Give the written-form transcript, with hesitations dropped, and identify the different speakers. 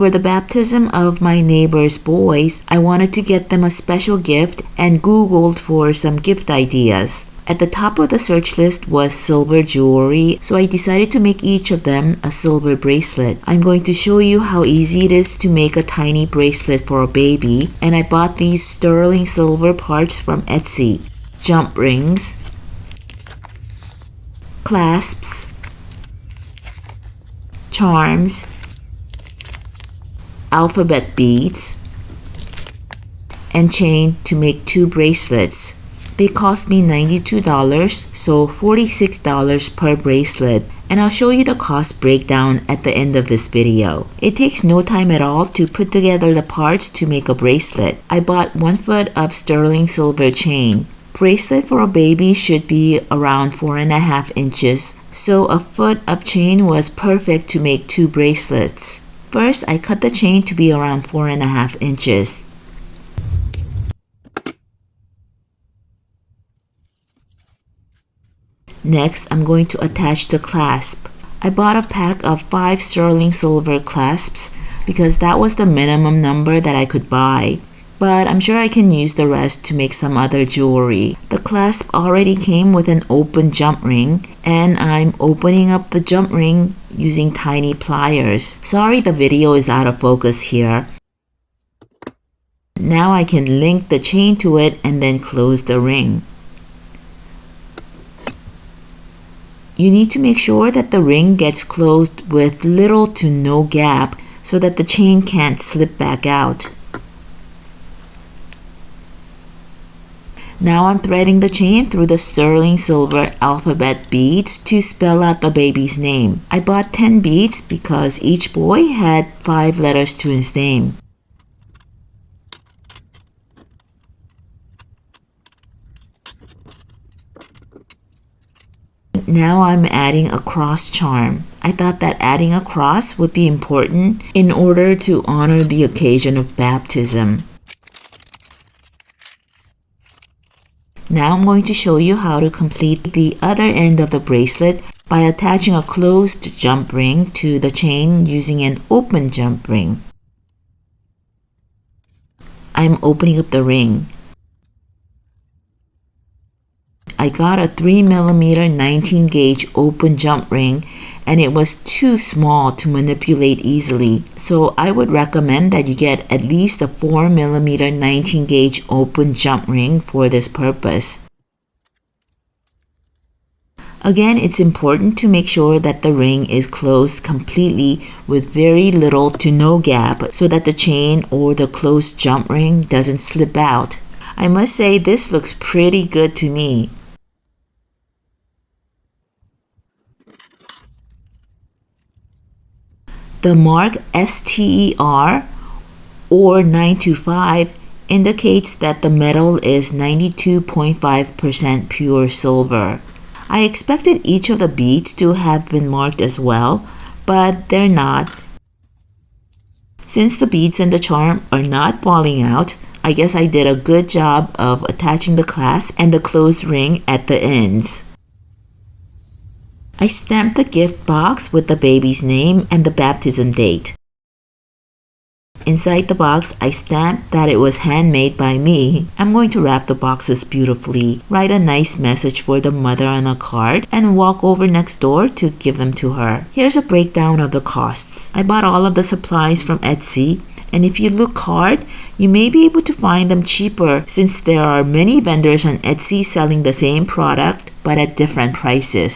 Speaker 1: For the baptism of my neighbor's boys, I wanted to get them a special gift and Googled for some gift ideas. At the top of the search list was silver jewelry, so I decided to make each of them a silver bracelet. I'm going to show you how easy it is to make a tiny bracelet for a baby, and I bought these sterling silver parts from Etsy. Jump rings, clasps, charms, alphabet beads, and chain to make 2 bracelets. They cost me $92, so $46 per bracelet, and I'll show you the cost breakdown at the end of this video. It takes no time at all to put together the parts to make a bracelet. I bought 1 foot of sterling silver chain. Bracelet for a baby should be around 4.5 inches, so a foot of chain was perfect to make 2 bracelets. First, I cut the chain to be around 4.5 inches. Next, I'm going to attach the clasp. I bought a pack of 5 sterling silver clasps because that was the minimum number that I could buy. But I'm sure I can use the rest to make some other jewelry. The clasp already came with an open jump ring, and I'm opening up the jump ring using tiny pliers. Sorry the video is out of focus here. Now I can link the chain to it and then close the ring. You need to make sure that the ring gets closed with little to no gap so that the chain can't slip back out. Now I'm threading the chain through the sterling silver alphabet beads to spell out the baby's name. I bought 10 beads because each boy had 5 letters to his name. Now I'm adding a cross charm. I thought that adding a cross would be important in order to honor the occasion of baptism. Now I'm going to show you how to complete the other end of the bracelet by attaching a closed jump ring to the chain using an open jump ring. I'm opening up the ring. I got a 3mm 19 gauge open jump ring and it was too small to manipulate easily, so I would recommend that you get at least a 4mm 19 gauge open jump ring for this purpose. Again, it's important to make sure that the ring is closed completely with very little to no gap so that the chain or the closed jump ring doesn't slip out. I must say this looks pretty good to me. The mark STER or 925 indicates that the metal is 92.5% pure silver. I expected each of the beads to have been marked as well, but they're not. Since the beads and the charm are not falling out, I guess I did a good job of attaching the clasp and the closed ring at the ends. I stamped the gift box with the baby's name and the baptism date. Inside the box, I stamped that it was handmade by me. I'm going to wrap the boxes beautifully, write a nice message for the mother on a card, and walk over next door to give them to her. Here's a breakdown of the costs. I bought all of the supplies from Etsy, and if you look hard, you may be able to find them cheaper since there are many vendors on Etsy selling the same product but at different prices.